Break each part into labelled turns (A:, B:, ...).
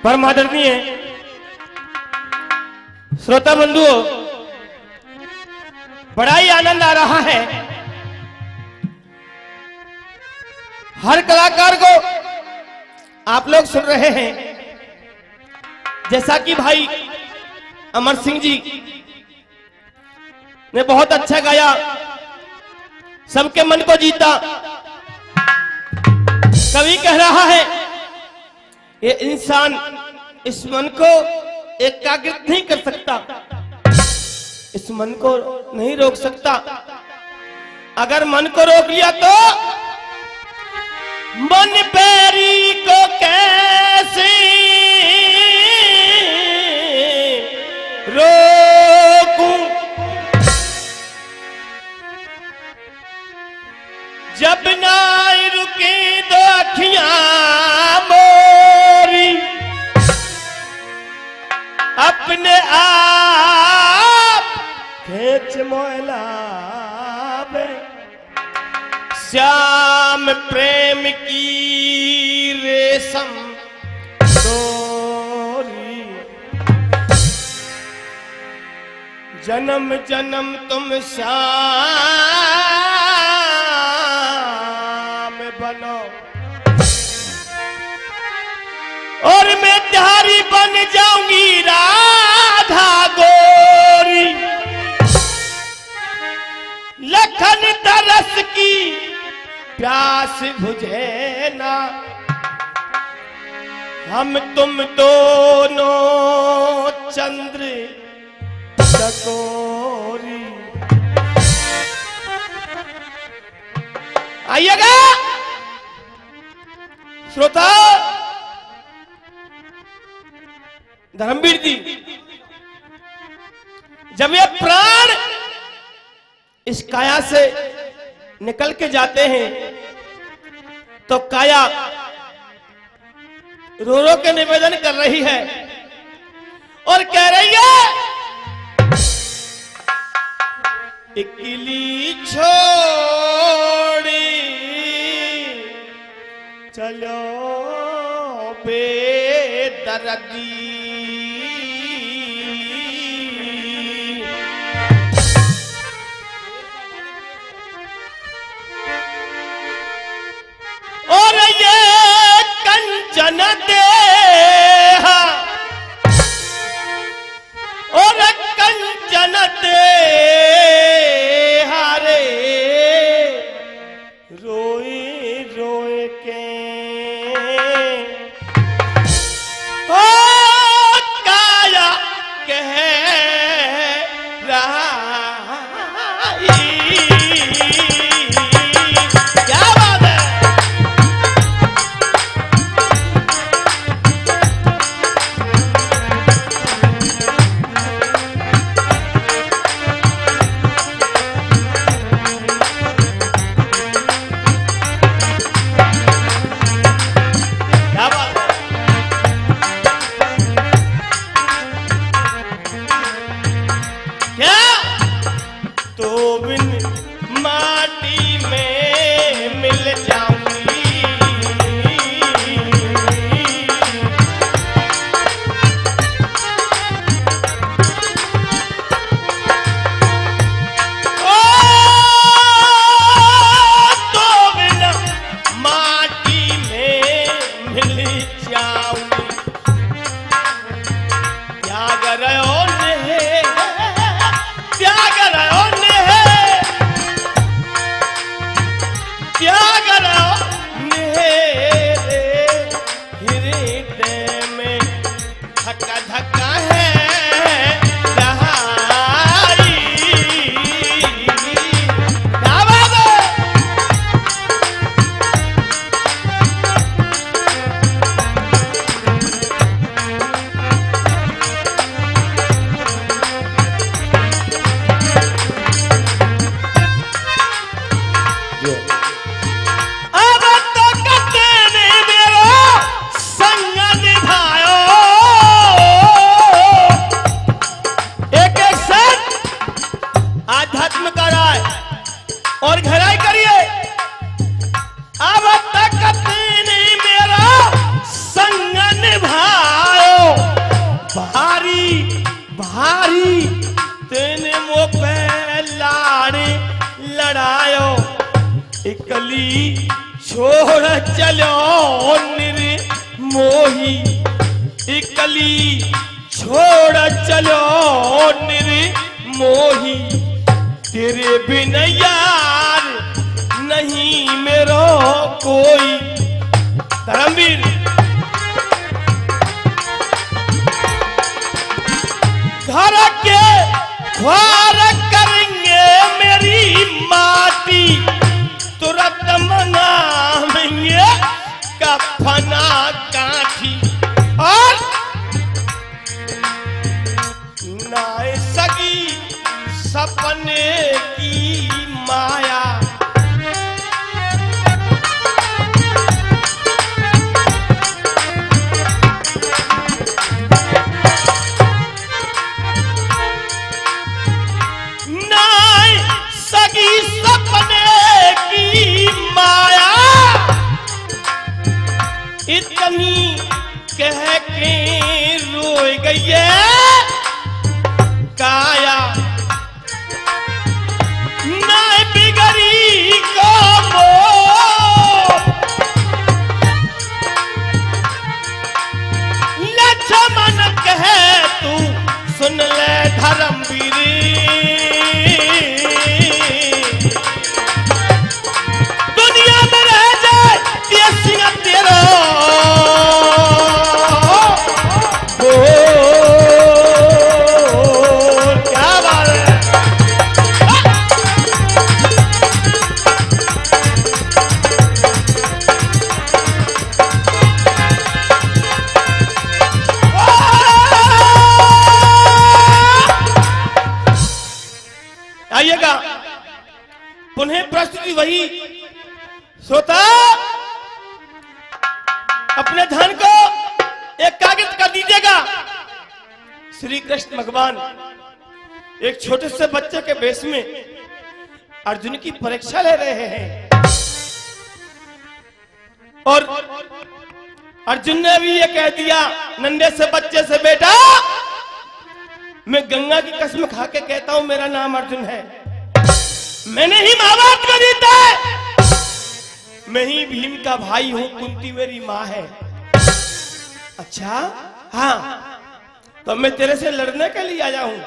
A: परम आदरणीय श्रोता बंधुओं, बड़ा ही आनंद आ रहा है। हर कलाकार को आप लोग सुन रहे हैं, जैसा कि भाई अमर सिंह जी ने बहुत अच्छा गाया, सबके मन को जीता। कवि कह रहा है ये इंसान इस मन को एकाग्रित नहीं कर सकता, इस मन को नहीं रोक सकता। अगर मन को रोक लिया तो मन पैरी को कैसे रोकूं, जब ना रुके दो अखियां मोरी, अपने आप खेच मोहलावे, श्याम प्रेम की रेशम डोरी। जन्म जन्म तुम श्याम बनो और मैं तुम्हारी बन जाऊंगी राधा गोरी। लखन तरस की प्यास बुझे ना, हम तुम दोनों चंद्र चकोरी। आइएगा श्रोता, धर्मवीर जी, जब ये प्राण इस काया से निकल के जाते हैं तो काया रो रो के निवेदन कर रही है और कह रही है, इकली छोड़ी चलो बेदर्दी। और ये कंचन देहा और कंचन देहा रे, रोए रोए के ओ छोड़ चलो निर्मोही, कली छोड़ चलो निर्मोही, तेरे बिन यार नहीं मेरो कोई। धर्मवीर घर के ख्वार करेंगे मेरी माटी, तुरंत मनाएंगे कफना काठी। और नाए सगी सपने की माया, नाए सगी सपने की माया, इतनी कह के रोए गई काया। ना बिगड़ी को लक्ष्मण कहे तू सुन ले धर्मवीर, दुनिया में रह जाए तेरा तेरा क्या बात है। आइएगा पुनः प्रस्तुति वही। श्रोता अपने ध्यान को एकाग्र कर दीजिएगा। श्री कृष्ण भगवान एक छोटे से बच्चे के वेश में अर्जुन की परीक्षा ले रहे हैं, और अर्जुन ने भी ये कह दिया नन्हे से बच्चे से, बेटा मैं गंगा की कसम खा के कहता हूं मेरा नाम अर्जुन है, मैंने ही माँ बाप को जीता है, मैं ही भीम का भाई हूं, कुंती मेरी माँ है। अच्छा हाँ, तो मैं तेरे से लड़ने के लिए आया हूं,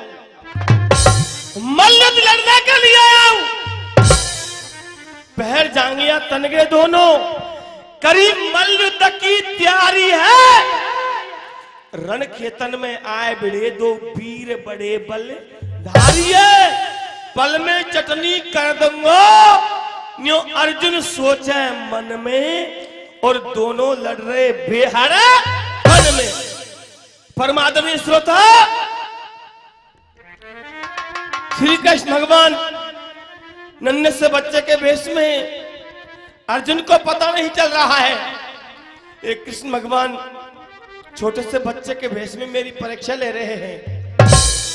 A: मल्लयुद्ध लड़ने के लिए आया हूं। पहर जांगिया तनगे दोनों, करीब मल्लयुद्ध की तैयारी है। रण खेतन में आए भिड़े दो वीर बड़े बल धारिये, पल में चटनी कर दूंगा न्यो अर्जुन सोचे मन में, और दोनों लड़ रहे बेहारा वन में। परमात्मा श्रोता श्री कृष्ण भगवान नन्हे से बच्चे के वेश में, अर्जुन को पता नहीं चल रहा है एक कृष्ण भगवान छोटे से बच्चे के वेश में मेरी परीक्षा ले रहे हैं,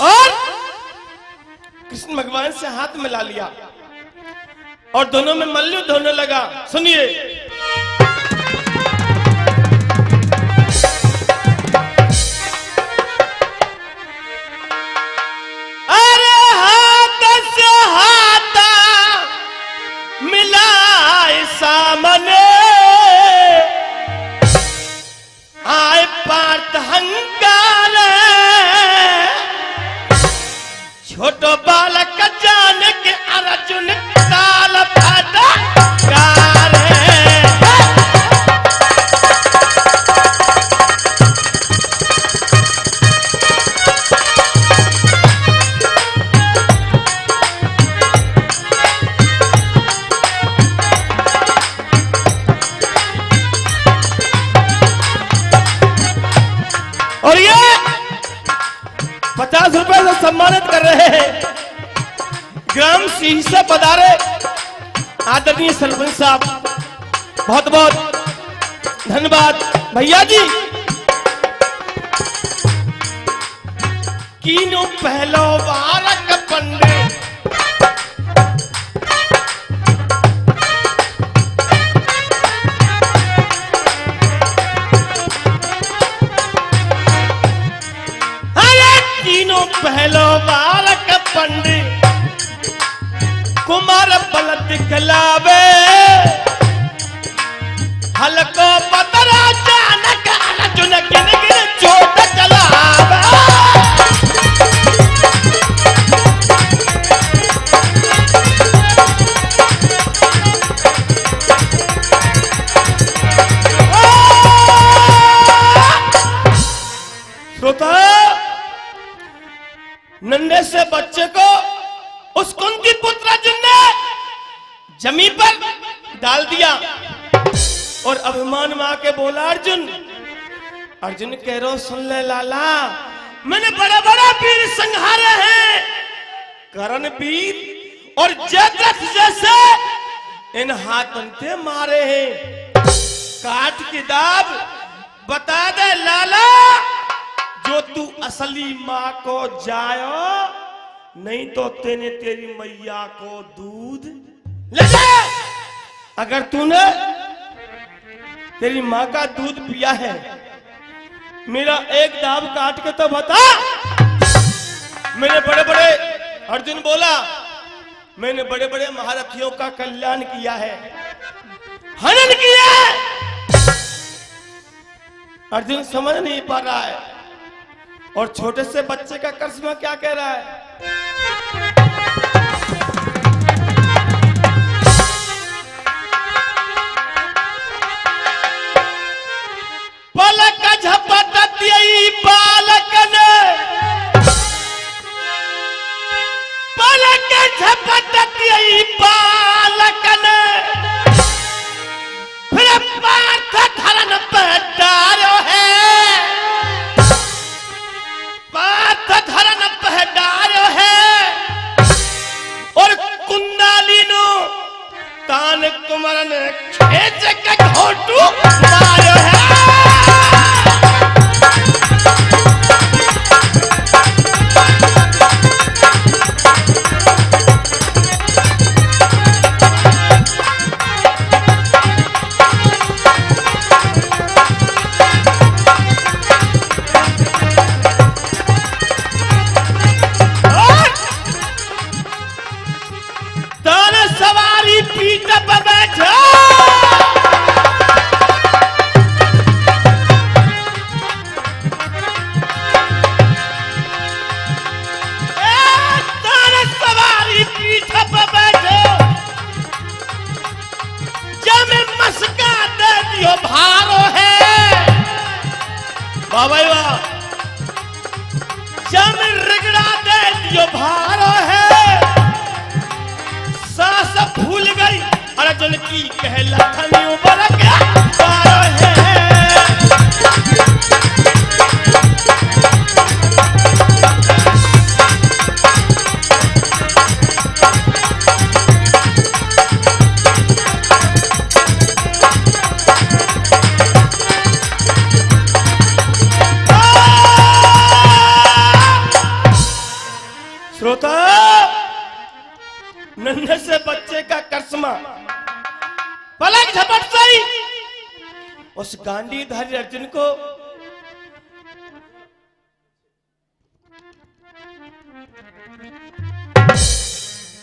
A: और कृष्ण भगवान से हाथ मिला लिया और दोनों में मल्लयुद्ध होने लगा। सुनिए, अरे हाथ से हाथ मिलाए सामने, आए पार्थ हंकार, छोटो बालक जान के अर्जुन काल फाटा कार। और ये 50 रुपए से सम्मानित कर रहे हैं ग्राम सिंह से पधारे आदरणीय सरपंच साहब, बहुत बहुत धन्यवाद भैया जी। कीनो पहलो बारक पंडे, पहलो बालक पंडित कुमार बल दिखलावे, हलको पतरा जानक अर्जुन गिन गिन चोट चलावे। श्रोता, नन्हे से बच्चे को उस कुंती पुत्र अर्जुन ने जमीन पर डाल दिया और अभिमान में आके बोला, अर्जुन अर्जुन कह रो सुन ले लाला, मैंने बड़े बड़े वीर संहारे हैं, कर्ण वीर और जयद्रथ जैसे इन हाथों से मारे हैं। काट की दाब बता दे लाला, जो तू असली माँ को जायो, नहीं तो तेने तेरी मैया को दूध ले जा। अगर तूने तेरी माँ का दूध पिया है, मेरा एक दाब काट के तो बता। मैंने बड़े बड़े, अर्जुन बोला, मैंने बड़े बड़े महारथियों का कल्याण किया है, हनन किया है। अर्जुन समझ नहीं पा रहा है और छोटे से बच्चे का करिश्मा क्या कह रहा है। पलक झपटती बालक ने, पलक झपटती बालक ने, फिर पार्थ धरन पे डालो है, पार्थ धरन पे डालो है और कुंडाली नो तान कुमरन खेच के घोटू मारो है। पीठ पर बैठो, सवारी पीठ पर बैठो, जब मस्का दे दियो भारो है। बाबा जब रिगड़ा दे दियो भारो है, सांस भूल गई अर्जुन की कहलाखनियों पर क्या पारो है। श्रोता, नन्हे से बच्चे का करिश्मा पलक झपट गई। उस गांडीधारी अर्जुन को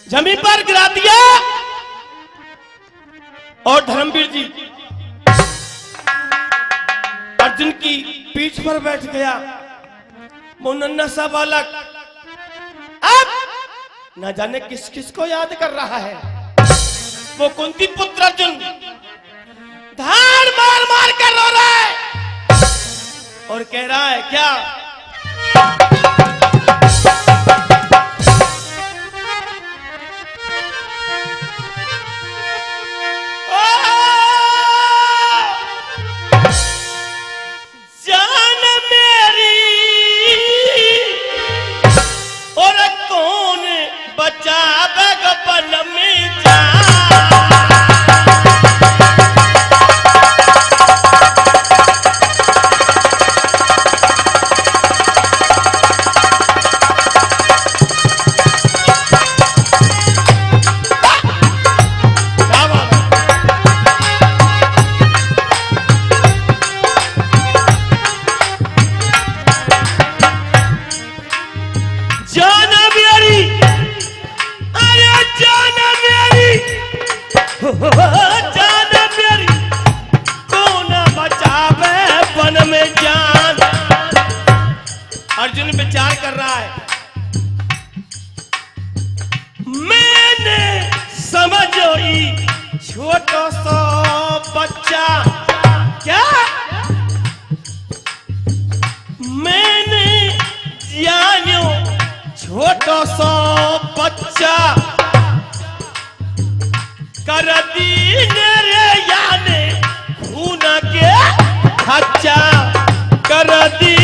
A: जमीन पर गिरा दिया और धर्मवीर जी अर्जुन की पीठ पर बैठ गया। वो नन्हा सा बालक अब न जाने किस किस को याद कर रहा है। वो कुंती पुत्र अर्जुन धाड़ मार मार कर रो रहा है और कह रहा है क्या, जान मेरी और कौन बचावे गपन में जा। कर रहा है। मैंने समझोई छोटो सो बच्चा, क्या मैंने जानो छोटो सो बच्चा, कर दी रे याने खून के खच्चा, कर दी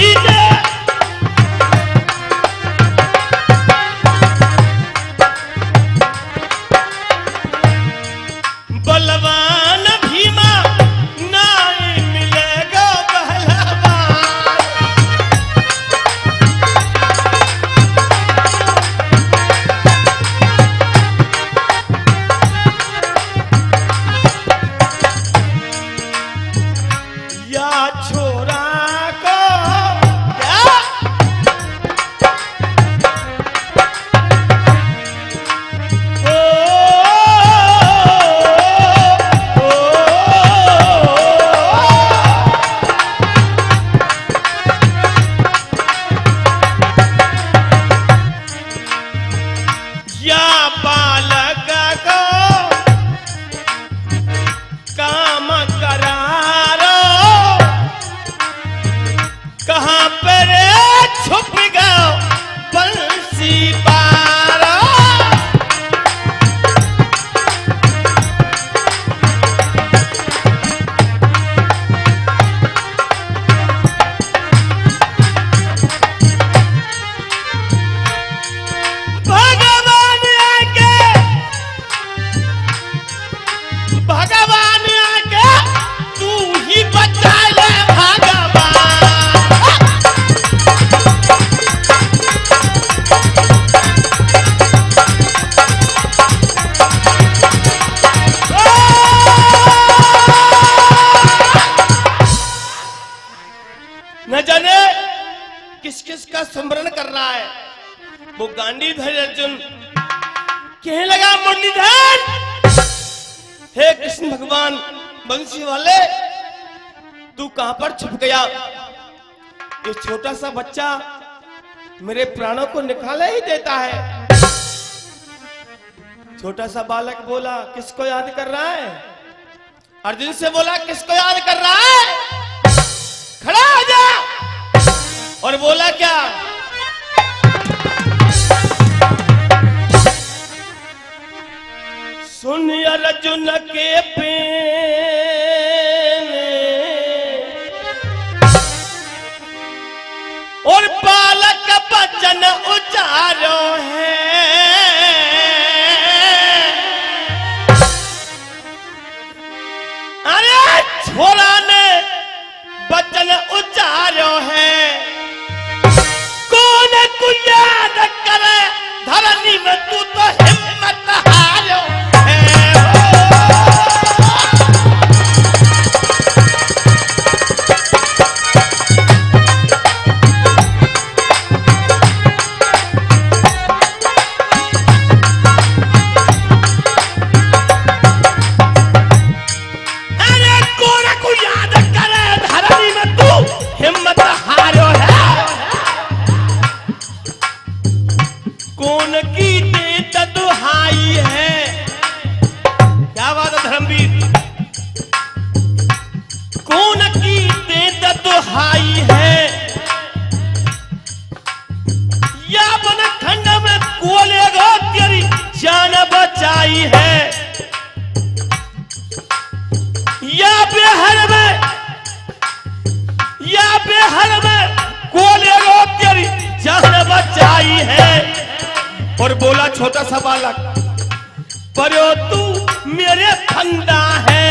A: बलवान भीमा नहीं मिलेगा पहलवान। या छोरा को क्या या बालक को काम करारो, कहाँ पर छुप गया बंसी पारा। भगवान आके तू ही बचा ले भगवान। न जाने किस किस का स्मरण कर रहा है वो गांडीधर अर्जुन। कहने लगा मुरलीधर, हे कृष्ण भगवान बंसी वाले, तू कहां पर छुप गया? ये छोटा सा बच्चा मेरे प्राणों को निकाले ही देता है। छोटा सा बालक बोला, किसको याद कर रहा है? अर्जुन से बोला, किसको याद कर रहा है? खड़ा हो जा। और बोला क्या? सुन अर्जुन के पेन और बालक बचन उचारो है, अरे छोरा ने बचन उचारो है। कौन को याद करे धरनी में, तू तो हिम्मत हारो है। अरे कौन को याद करे धरनी में, तू हिम्मत हारो है। कौन की देत दुहाई है, क्या बात है धर्मवीर। कौन की देत दुहाई है, या वन खंड में कोलेगा तेरी जान बचाई है, या बेहर में कोलेगा तेरी जान बचाई है। और बोला छोटा सा बालक, पर तू मेरे फंदा है।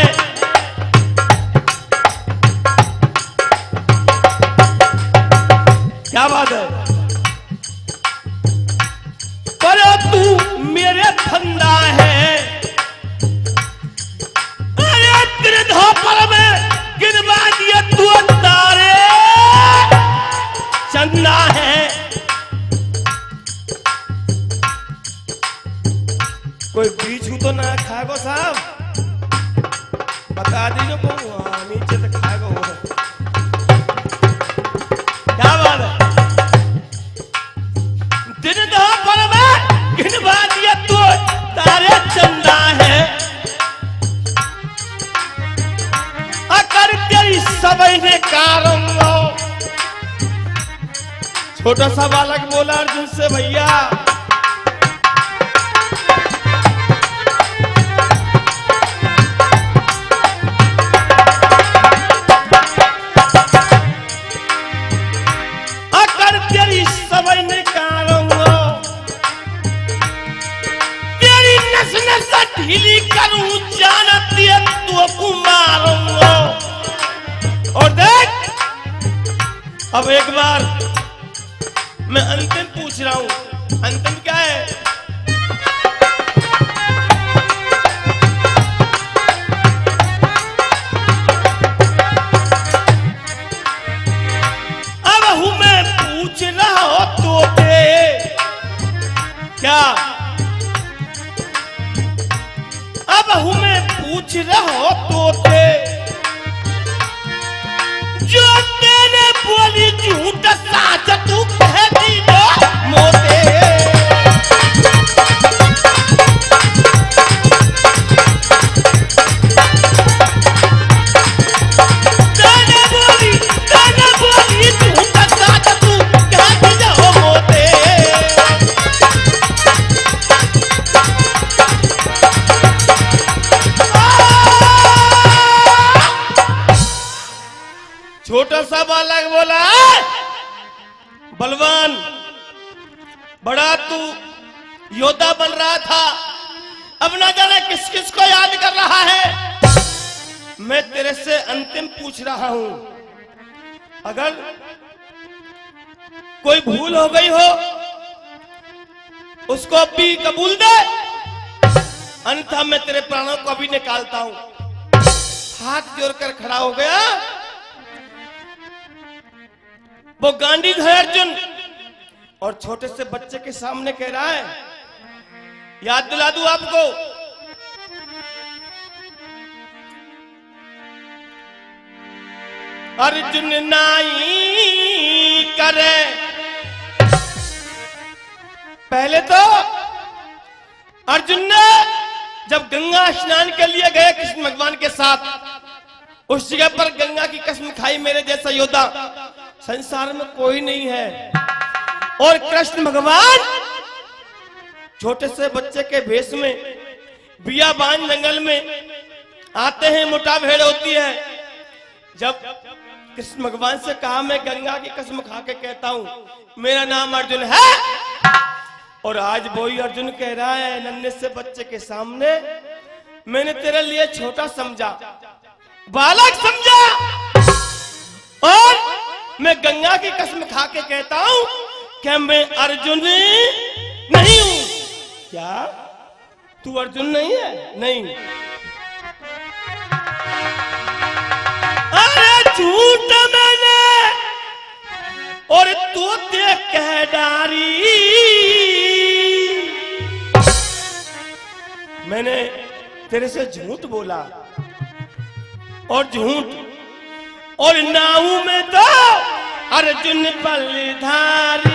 A: क्या बात है? पर तू मेरे फंदा है। अरे गिरधोपर में गिरवा दिया तू तारे चंदा है। कोई बीजू तो ना खाएगो साहब, बता दीजिए को नीचे से खाएगो। क्या बात है? सबई ने कारूंगा। छोटा सा बालक बोला अर्जुन से, भैया अगर तेरी सबई ने कारूंगा, तेरी नस नस ढीली करूं, जानती है तो मारूंगा। और देख, अब एक बार मैं अंतिम पूछ रहा हूं। अंतिम क्या है? अब हूं मैं पूछ रहा हो तो क्या? अब हूं मैं पूछ रहा हो तो जो तेने बोली झूठ साच तू कह दी दो मोते। तेने बोली झूठ साच तू कह दी दो मोते। छोटा सा बालक बोला, बलवान बड़ा तू योद्धा बन रहा था, अब ना जाने किस किस को याद कर रहा है। मैं तेरे से अंतिम पूछ रहा हूं, अगर कोई भूल हो गई हो उसको भी कबूल दे, अन्यथा मैं तेरे प्राणों को अभी निकालता हूं। हाथ जोड़कर खड़ा हो गया वो गांडीधर अर्जुन, और छोटे से बच्चे के सामने कह रहा है, याद दिला दूं आपको, अर्जुन नाई करे। पहले तो अर्जुन ने जब गंगा स्नान के लिए गए कृष्ण भगवान के साथ, उस जगह पर गंगा की कसम खाई, मेरे जैसा योद्धा संसार में कोई नहीं है। और कृष्ण भगवान छोटे से बच्चे के भेष में बियाबान जंगल में आते हैं, मोटा भेड़ होती है। जब कृष्ण भगवान से कहा, मैं गंगा की कसम खा के कहता हूं मेरा नाम अर्जुन है, और आज वही अर्जुन कह रहा है नन्हे से बच्चे के सामने, मैंने तेरे लिए छोटा समझा, बालक समझा, और मैं गंगा की कसम खा के कहता हूं कि मैं अर्जुन नहीं हूं। क्या तू अर्जुन नहीं है? नहीं। अरे झूठ मैंने और तू देख कह डारी, मैंने तेरे से झूठ बोला, और झूठ और नाऊ में तो अर्जुन बलिधारी।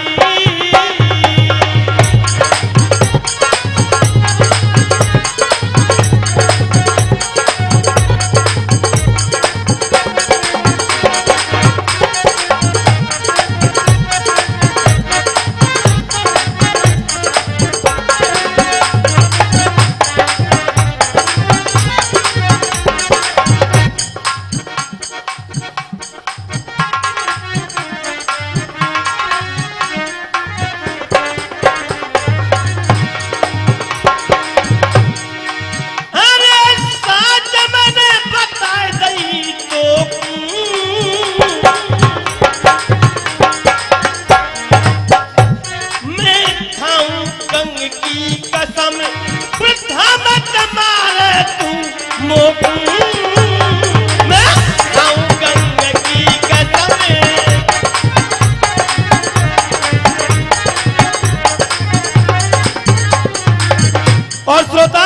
A: और श्रोता,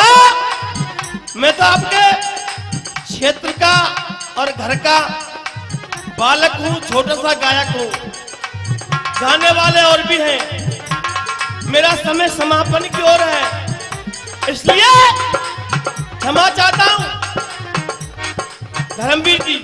A: मैं तो आपके क्षेत्र का और घर का बालक हूं, छोटा सा गायक हूं, गाने वाले और भी हैं। मेरा समय समापन की ओर है, इसलिए क्षमा चाहता हूं धर्मवीर जी।